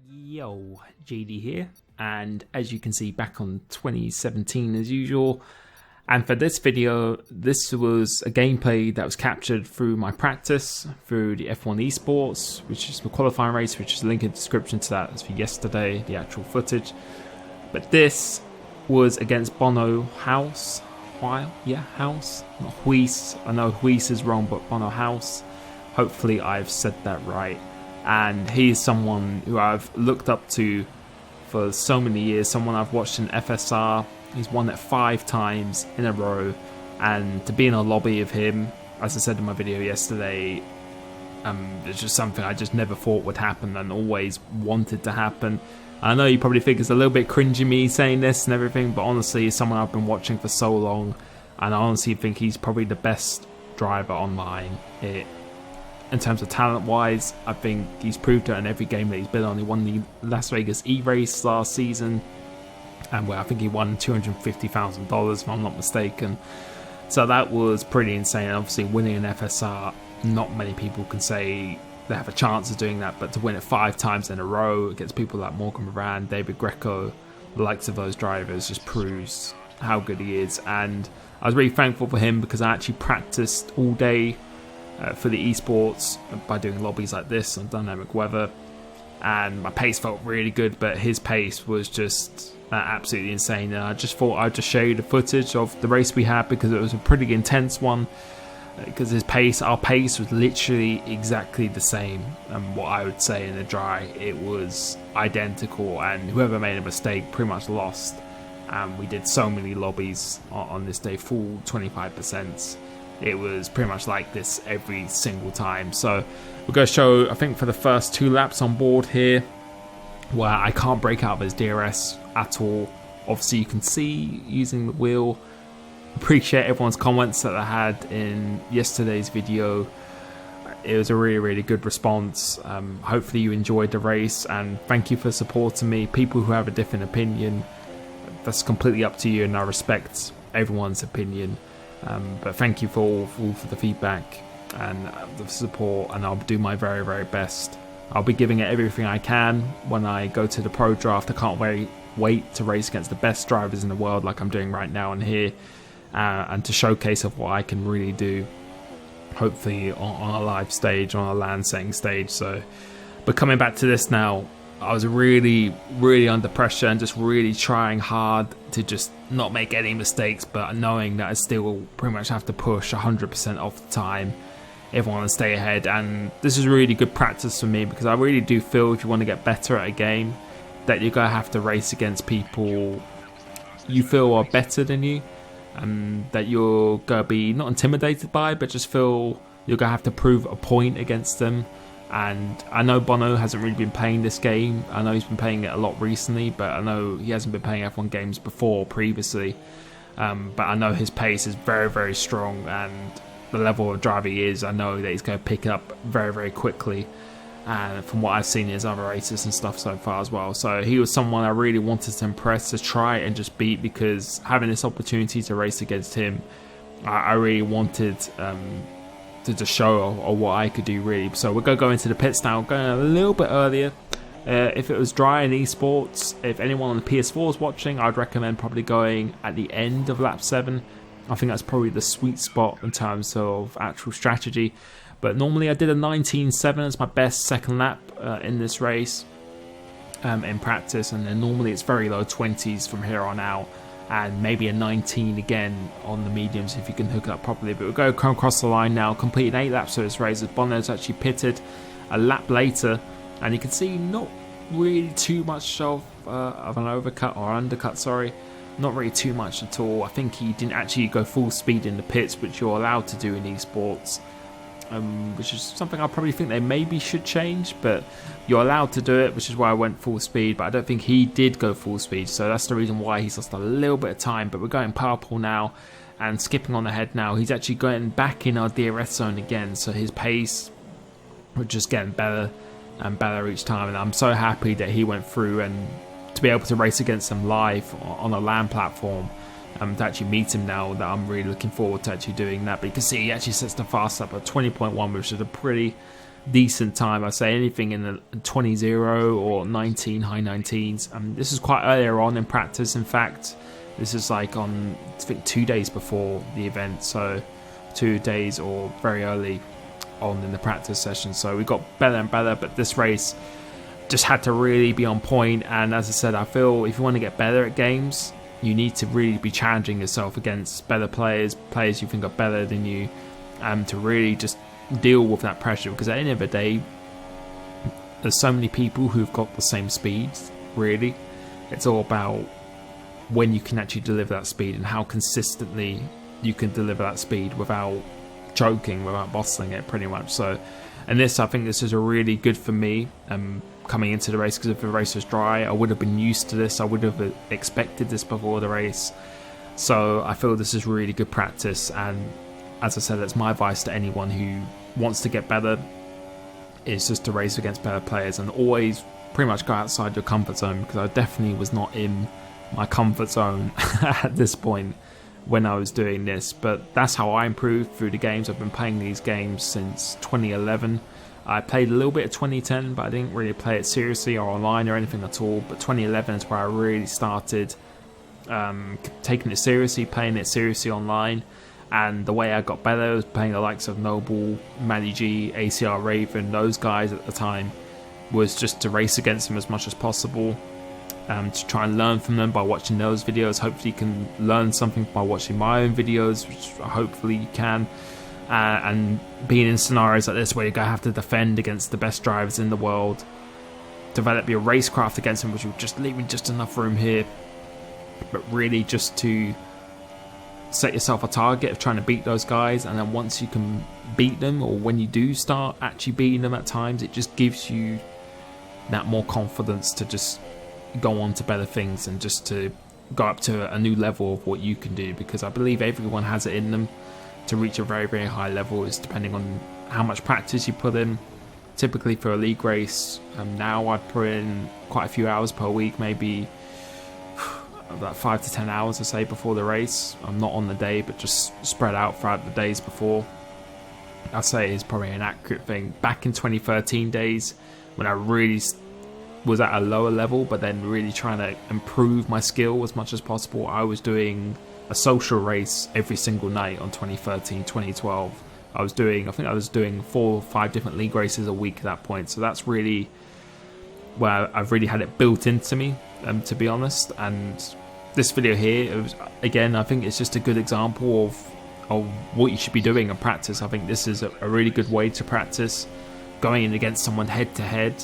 Yo, JD here, and as you can see, back on 2017 as usual. And for this video, this was a gameplay that was captured through my practice through the F1 Esports, which is the qualifying race, which is a link in the description to that. As for yesterday, the actual footage. But this was against Bono House. House, not Huis. I know Huis is wrong, but Bono House. Hopefully I've said that right. And he's someone who I've looked up to for so many years, someone I've watched in FSR. He's won it 5 times in a row, and to be in a lobby of him, as I said in my video yesterday, it's just something I just never thought would happen and always wanted to happen. I know you probably think it's a little bit cringy me saying this and everything, but honestly, he's someone I've been watching for so long, and I honestly think he's probably the best driver online. In terms of talent-wise, I think he's proved it in every game that he's been on. He won the Las Vegas E-Race last season, and where I think he won $250,000 if I'm not mistaken. So that was pretty insane. Obviously, winning an FSR, not many people can say they have a chance of doing that, but to win it 5 times in a row against people like Morgan Moran, David Greco, the likes of those drivers, just proves how good he is. And I was really thankful for him because I actually practiced all day for the esports by doing lobbies like this on dynamic weather, and my pace felt really good, but his pace was just absolutely insane. And I just thought I'd just show you the footage of the race we had because it was a pretty intense one, because our pace was literally exactly the same, and what I would say in the dry, it was identical, and whoever made a mistake pretty much lost. And we did so many lobbies on this day, full 25%. It was pretty much like this every single time. So we're going to show, I think for the first 2 laps on board here, where I can't break out of his DRS at all. Obviously you can see using the wheel. Appreciate everyone's comments that I had in yesterday's video. It was a really good response. Hopefully you enjoyed the race, and thank you for supporting me. People who have a different opinion, that's completely up to you, and I respect everyone's opinion. But thank you for the feedback and the support, and I'll do my very best. I'll be giving it everything I can when I go to the pro draft. I can't wait to race against the best drivers in the world like I'm doing right now and here, and to showcase of what I can really do, hopefully on a live stage, on a land setting stage. So, but coming back to this now, I was really under pressure and just really trying hard to just not make any mistakes, but knowing that I still pretty much have to push 100% of the time if I want to stay ahead. And this is really good practice for me, because I really do feel if you want to get better at a game, that you're going to have to race against people you feel are better than you, and that you're going to be not intimidated by, but just feel you're going to have to prove a point against them. And I know Bono hasn't really been playing this game. I know he's been playing it a lot recently, but I know he hasn't been playing F1 games previously. But I know his pace is very strong, and the level of driver he is, I know that he's going to pick it up very quickly. And from what I've seen in his other races and stuff so far as well. So he was someone I really wanted to impress, to try and just beat, because having this opportunity to race against him, I really wanted to just show what I could do really. So we're going to go into the pits now, going a little bit earlier. If it was dry in esports, if anyone on the PS4 is watching, I'd recommend probably going at the end of lap 7. I think that's probably the sweet spot in terms of actual strategy. But normally I did a 19.7 as my best second lap in this race in practice, and then normally it's very low 20s from here on out, and maybe a 19 again on the mediums if you can hook it up properly. But we'll go come across the line now, completing 8 laps of this race, as Bono's actually pitted a lap later, and you can see not really too much of an overcut or undercut, sorry, not really too much at all. I think he didn't actually go full speed in the pits, which you're allowed to do in esports, which is something I probably think they maybe should change, but you're allowed to do it, which is why I went full speed. But I don't think he did go full speed, so that's the reason why he's lost a little bit of time. But we're going purple now and skipping on ahead now. He's actually going back in our DRS zone again, so his pace was just getting better and better each time, and I'm so happy that he went through, and to be able to race against him live on a LAN platform, to actually meet him now, that I'm really looking forward to actually doing that. But you can see he actually sets the fast up at 20.1, which is a pretty decent time. I say anything in the 20-0 or 19, high 19s. This is quite earlier on in practice. In fact, this is like on, I think, 2 days before the event, so 2 days or very early on in the practice session. So we got better and better, but this race just had to really be on point. And as I said, I feel if you want to get better at games, you need to really be challenging yourself against better players you think are better than you, to really just deal with that pressure, because at the end of the day, there's so many people who've got the same speed. Really, it's all about when you can actually deliver that speed and how consistently you can deliver that speed without choking, without bottling it, pretty much. So, and this, I think this is a really good for me coming into the race, because if the race was dry, I would have been used to this. I would have expected this before the race. So I feel this is really good practice, and as I said, that's my advice to anyone who wants to get better, is just to race against better players and always pretty much go outside your comfort zone, because I definitely was not in my comfort zone at this point when I was doing this. But that's how I improved through the games. I've been playing these games since 2011. I played a little bit of 2010, but I didn't really play it seriously or online or anything at all. But 2011 is where I really started taking it seriously, playing it seriously online. And the way I got better was playing the likes of Noble, Matty G, ACR Raven, those guys at the time, was just to race against them as much as possible, to try and learn from them by watching those videos. Hopefully you can learn something by watching my own videos, which hopefully you can, and being in scenarios like this where you're going to have to defend against the best drivers in the world, develop your racecraft against them, which will just leave me just enough room here, but really just to set yourself a target of trying to beat those guys. And then once you can beat them, or when you do start actually beating them at times, it just gives you that more confidence to just go on to better things and just to go up to a new level of what you can do, because I believe everyone has it in them to reach a very, very high level. Is depending on how much practice you put in. Typically for a league race, now I'd put in quite a few hours per week, maybe about 5 to 10 hours, I say, before the race. I'm not on the day, but just spread out throughout the days before. I'd say is probably an accurate thing. Back in 2013 days, when I really was at a lower level, but then really trying to improve my skill as much as possible, I was doing a social race every single night on 2013, 2012. I think I was doing 4 or 5 different league races a week at that point. So that's really where I've really had it built into me, to be honest. And this video here, it was, again, I think it's just a good example of what you should be doing in practice. I think this is a really good way to practice, going in against someone head to head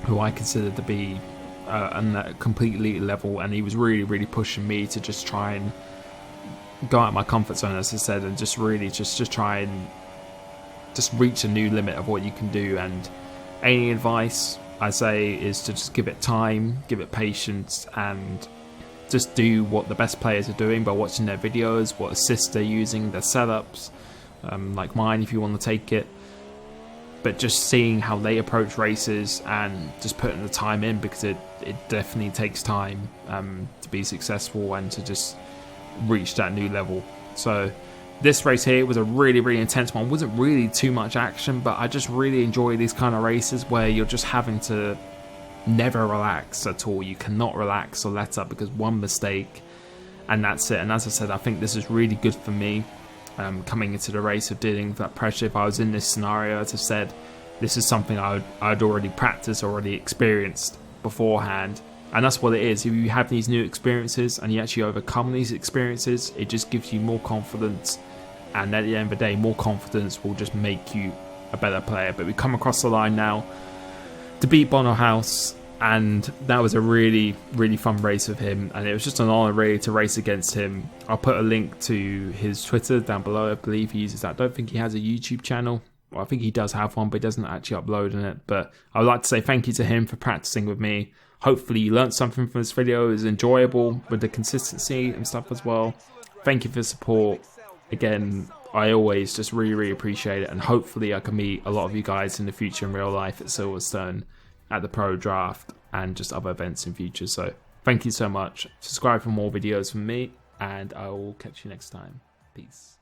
who I consider to be on that completely level, and he was really, really pushing me to just try and go out of my comfort zone, as I said, and just really just try and just reach a new limit of what you can do. And any advice I say is to just give it time, give it patience, and just do what the best players are doing by watching their videos, what assists they're using, their setups, like mine if you want to take it. But just seeing how they approach races and just putting the time in, because it definitely takes time to be successful and to just reach that new level. So this race here was a really, really intense one. It wasn't really too much action, but I just really enjoy these kind of races where you're just having to never relax at all. You cannot relax or let up, because one mistake and that's it. And as I said, I think this is really good for me coming into the race, of dealing with that pressure. If I was in this scenario, as I said, this is something I'd already practiced, already experienced beforehand. And that's what it is. If you have these new experiences and you actually overcome these experiences, it just gives you more confidence. And at the end of the day, more confidence will just make you a better player. But we come across the line now to beat Bono House, and that was a really, really fun race with him, and it was just an honour really to race against him. I'll put a link to his Twitter down below. I believe he uses that. I don't think he has a YouTube channel. Well, I think he does have one, but he doesn't actually upload in it. But I would like to say thank you to him for practicing with me. Hopefully you learned something from this video. It was enjoyable with the consistency and stuff as well. Thank you for the support. Again, I always just really, really appreciate it, and hopefully I can meet a lot of you guys in the future in real life at Silverstone, at the Pro Draft, and just other events in future. So thank you so much. Subscribe for more videos from me, and I will catch you next time. Peace.